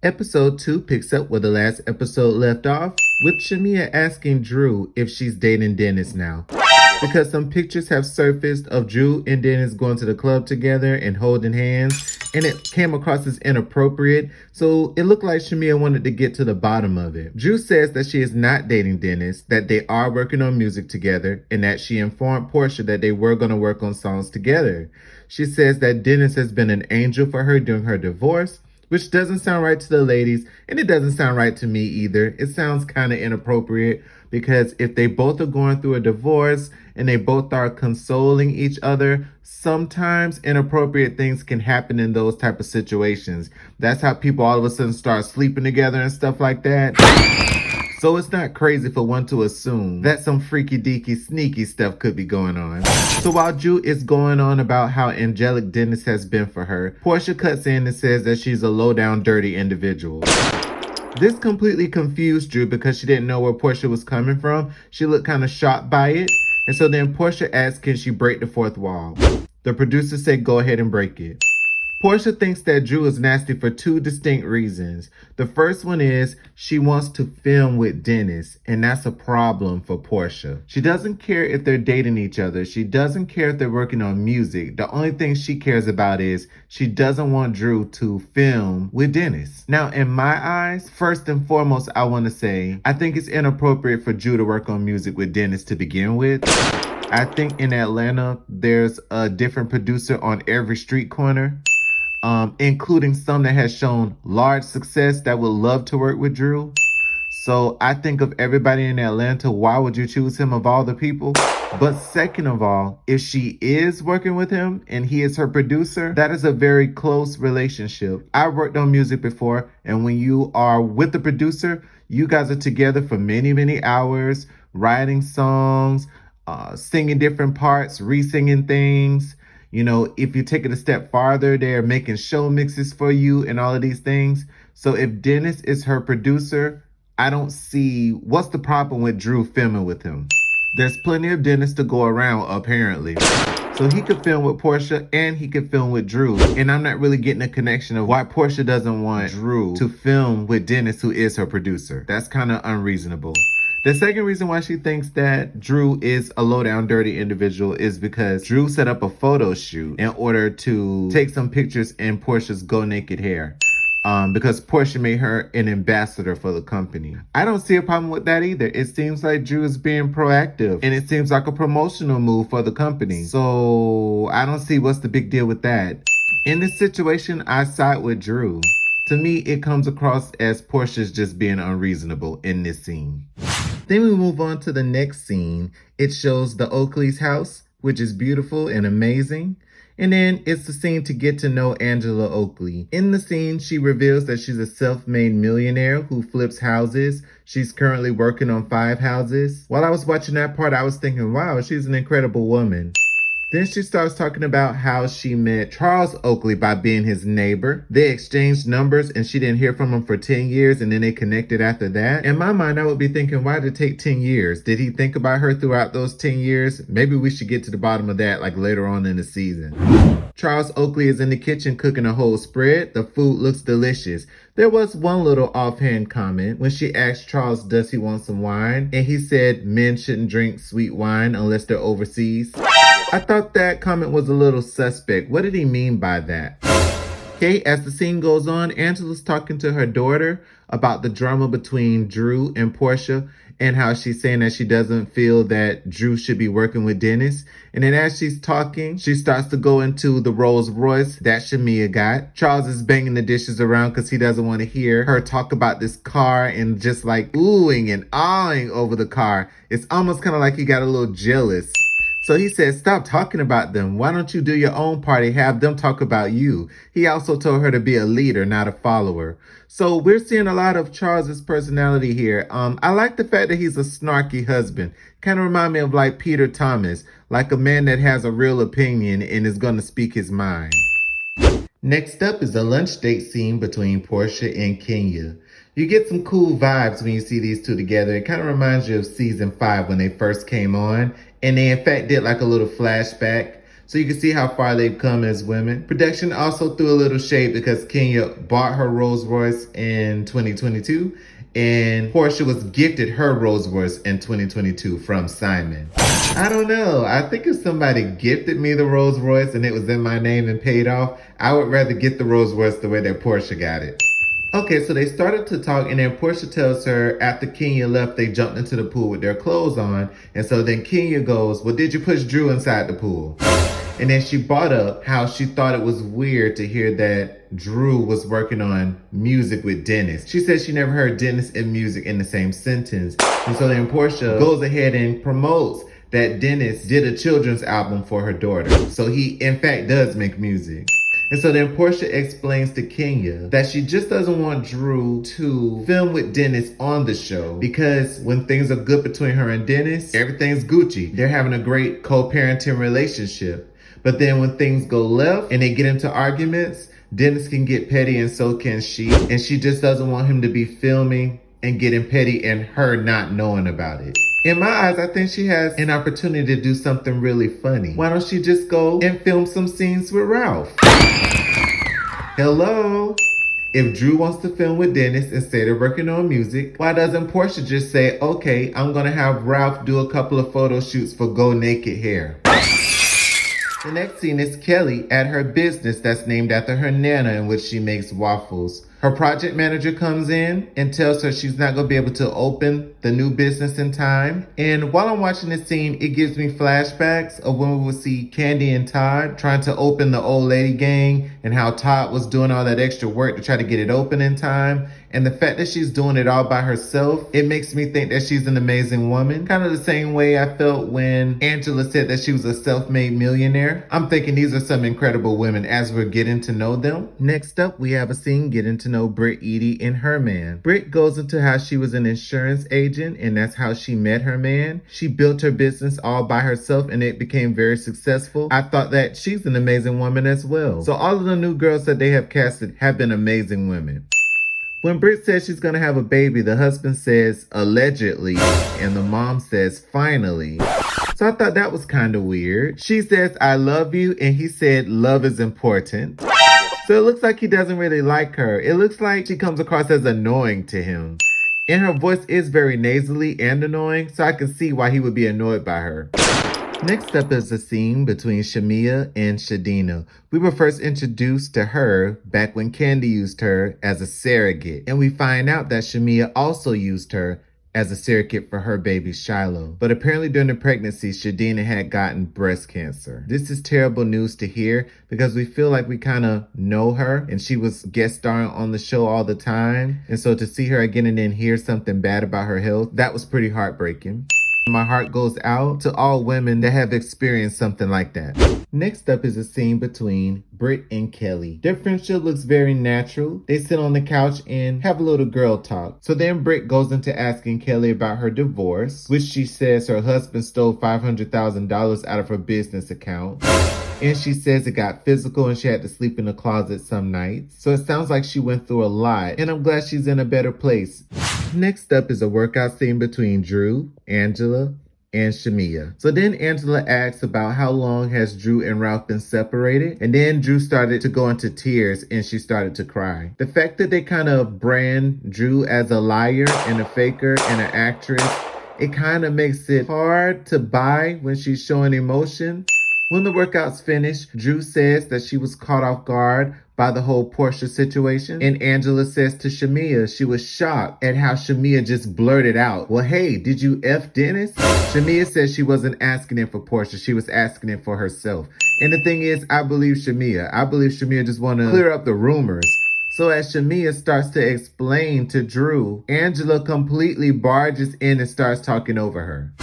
Episode 2 picks up where the last episode left off, with Shamia asking Drew if she's dating Dennis now. Because some pictures have surfaced of Drew and Dennis going to the club together and holding hands, and it came across as inappropriate, so it looked like Shamia wanted to get to the bottom of it. Drew says that she is not dating Dennis, that they are working on music together, and that she informed Portia that they were going to work on songs together. She says that Dennis has been an angel for her during her divorce, which doesn't sound right to the ladies, and it doesn't sound right to me either. It sounds kind of inappropriate because if they both are going through a divorce and they both are consoling each other, sometimes inappropriate things can happen in those type of situations. That's how people all of a sudden start sleeping together and stuff like that. So it's not crazy for one to assume that some freaky deaky sneaky stuff could be going on. So while Drew is going on about how angelic Dennis has been for her, Portia cuts in and says that she's a low down dirty individual. This completely confused Drew because she didn't know where Portia was coming from. She looked kind of shocked by it. And so then Portia asks, can she break the fourth wall? The producer said, go ahead and break it. Portia thinks that Drew is nasty for two distinct reasons. The first one is she wants to film with Dennis, and that's a problem for Portia. She doesn't care if they're dating each other. She doesn't care if they're working on music. The only thing she cares about is she doesn't want Drew to film with Dennis. Now, in my eyes, first and foremost, I want to say, I think it's inappropriate for Drew to work on music with Dennis to begin with. I think in Atlanta, there's a different producer on every street corner. Including some that has shown large success that would love to work with Drew. So I think of everybody in Atlanta, why would you choose him of all the people? But second of all, if she is working with him and he is her producer, that is a very close relationship. I worked on music before, and when you are with the producer, you guys are together for many, many hours, writing songs, singing different parts, re-singing things. You know, if you take it a step farther, they're making show mixes for you and all of these things. So if Dennis is her producer, I don't see what's the problem with Drew filming with him. There's plenty of Dennis to go around, apparently. So he could film with Portia and he could film with Drew. And I'm not really getting a connection of why Portia doesn't want Drew to film with Dennis, who is her producer. That's kind of unreasonable. The second reason why she thinks that Drew is a low-down dirty individual is because Drew set up a photo shoot in order to take some pictures in Portia's Go Naked hair. Because Portia made her an ambassador for the company. I don't see a problem with that either. It seems like Drew is being proactive and it seems like a promotional move for the company. So I don't see what's the big deal with that. In this situation, I side with Drew. To me, it comes across as Portia's just being unreasonable in this scene. Then we move on to the next scene. It shows the Oakley's house, which is beautiful and amazing. And then it's the scene to get to know Angela Oakley. In the scene, she reveals that she's a self-made millionaire who flips houses. She's currently working on 5 houses. While I was watching that part, I was thinking, wow, she's an incredible woman. Then she starts talking about how she met Charles Oakley by being his neighbor. They exchanged numbers and she didn't hear from him for 10 years and then they connected after that. In my mind, I would be thinking, why did it take 10 years? Did he think about her throughout those 10 years? Maybe we should get to the bottom of that like later on in the season. Charles Oakley is in the kitchen cooking a whole spread. The food looks delicious. There was one little offhand comment when she asked Charles, does he want some wine? And he said men shouldn't drink sweet wine unless they're overseas. I thought that comment was a little suspect. What did he mean by that? Okay, as the scene goes on, Angela's talking to her daughter about the drama between Drew and Portia and how she's saying that she doesn't feel that Drew should be working with Dennis. And then as she's talking, she starts to go into the Rolls Royce that Shamia got. Charles is banging the dishes around because he doesn't want to hear her talk about this car and just like oohing and awing over the car. It's almost kind of like he got a little jealous. So he said, stop talking about them. Why don't you do your own party? Have them talk about you. He also told her to be a leader, not a follower. So we're seeing a lot of Charles's personality here. I like the fact that he's a snarky husband. Kind of remind me of like Peter Thomas, like a man that has a real opinion and is going to speak his mind. Next up is the lunch date scene between Portia and Kenya. You get some cool vibes when you see these two together. It kind of reminds you of season 5 when they first came on. And they in fact did like a little flashback. So you can see how far they've come as women. Production also threw a little shade because Kenya bought her Rolls Royce in 2022 and Portia was gifted her Rolls Royce in 2022 from Simon. I don't know. I think if somebody gifted me the Rolls Royce and it was in my name and paid off, I would rather get the Rolls Royce the way that Portia got it. Okay, so they started to talk, and then Portia tells her after Kenya left, they jumped into the pool with their clothes on. And so then Kenya goes, well, did you push Drew inside the pool? And then she brought up how she thought it was weird to hear that Drew was working on music with Dennis. She said she never heard Dennis and music in the same sentence. And so then Portia goes ahead and promotes that Dennis did a children's album for her daughter. So he, in fact, does make music. And so then Portia explains to Kenya that she just doesn't want Drew to film with Dennis on the show because when things are good between her and Dennis, everything's Gucci. They're having a great co-parenting relationship. But then when things go left and they get into arguments, Dennis can get petty and so can she. And she just doesn't want him to be filming and getting petty and her not knowing about it. In my eyes, I think she has an opportunity to do something really funny. Why don't she just go and film some scenes with Ralph? Hello? If Drew wants to film with Dennis instead of working on music, why doesn't Portia just say, okay, I'm gonna have Ralph do a couple of photo shoots for Go Naked Hair? The next scene is Kelly at her business that's named after her nana in which she makes waffles. Her project manager comes in and tells her she's not going to be able to open the new business in time. And while I'm watching this scene, it gives me flashbacks of when we would see Candy and Todd trying to open the old lady gang and how Todd was doing all that extra work to try to get it open in time. And the fact that she's doing it all by herself, it makes me think that she's an amazing woman. Kind of the same way I felt when Angela said that she was a self-made millionaire. I'm thinking these are some incredible women as we're getting to know them. Next up, we have a scene getting to know Britt Edie and her man. Britt goes into how she was an insurance agent and that's how she met her man. She built her business all by herself and it became very successful. I thought that she's an amazing woman as well. So all of the new girls that they have casted have been amazing women. When Britt says she's going to have a baby, the husband says, allegedly, and the mom says, finally. So I thought that was kind of weird. She says, I love you, and he said, love is important. So it looks like he doesn't really like her. It looks like she comes across as annoying to him. And her voice is very nasally and annoying, so I can see why he would be annoyed by her. Next up is a scene between Shamia and Shadina. We were first introduced to her back when Candy used her as a surrogate. And we find out that Shamia also used her as a surrogate for her baby Shiloh. But apparently during the pregnancy, Shadina had gotten breast cancer. This is terrible news to hear because we feel like we kind of know her and she was guest starring on the show all the time. And so to see her again and then hear something bad about her health, that was pretty heartbreaking. My heart goes out to all women that have experienced something like that. Next up is a scene between Britt and Kelly. Their friendship looks very natural. They sit on the couch and have a little girl talk. So then Britt goes into asking Kelly about her divorce, which she says her husband stole $500,000 out of her business account. And she says it got physical and she had to sleep in the closet some nights. So it sounds like she went through a lot and I'm glad she's in a better place. Next up is a workout scene between Drew, Angela, and Shamia. So then Angela asks about how long has Drew and Ralph been separated. And then Drew started to go into tears and she started to cry. The fact that they kind of brand Drew as a liar and a faker and an actress, it kind of makes it hard to buy when she's showing emotion. When the workout's finished, Drew says that she was caught off guard by the whole Portia situation. And Angela says to Shamia she was shocked at how Shamia just blurted out, well, hey, did you F Dennis? Shamia says she wasn't asking it for Portia. She was asking it for herself. And the thing is, I believe Shamia. I believe Shamia just want to clear up the rumors. So as Shamia starts to explain to Drew, Angela completely barges in and starts talking over her.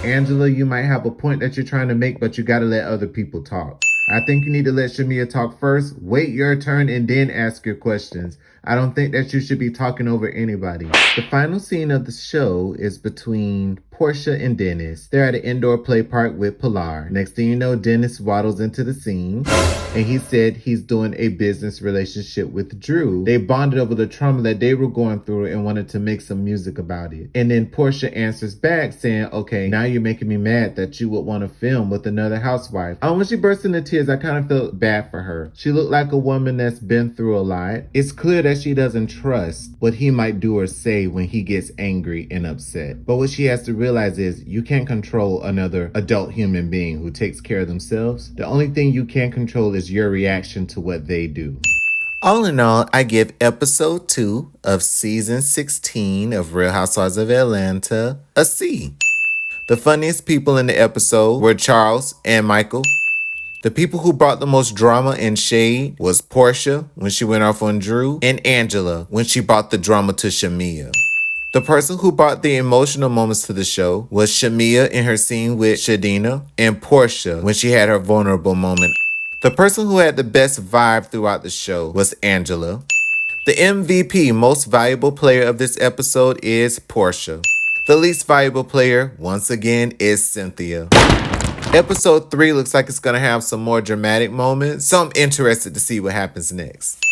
Angela, you might have a point that you're trying to make, but you got to let other people talk. I think you need to let Shamia talk first, wait your turn, and then ask your questions. I don't think that you should be talking over anybody. The final scene of the show is between Portia and Dennis. They're at an indoor play park with Pilar. Next thing you know, Dennis waddles into the scene and he said he's doing a business relationship with Drew. They bonded over the trauma that they were going through and wanted to make some music about it. And then Portia answers back saying, okay, now you're making me mad that you would want to film with another housewife. When she burst into tears, I kind of felt bad for her. She looked like a woman that's been through a lot. It's clear that she doesn't trust what he might do or say when he gets angry and upset. But what she has to realize is you can't control another adult human being who takes care of themselves. The only thing you can control is your reaction to what they do. All in all, I give episode 2 of season 16 of Real Housewives of Atlanta a C. The funniest people in the episode were Charles and Michael. The people who brought the most drama and shade was Portia when she went off on Drew and Angela when she brought the drama to Shamia. The person who brought the emotional moments to the show was Shamia in her scene with Shadina and Portia when she had her vulnerable moment. The person who had the best vibe throughout the show was Angela. The MVP, most valuable player of this episode, is Portia. The least valuable player, once again, is Cynthia. Episode 3 looks like it's going to have some more dramatic moments, so I'm interested to see what happens next.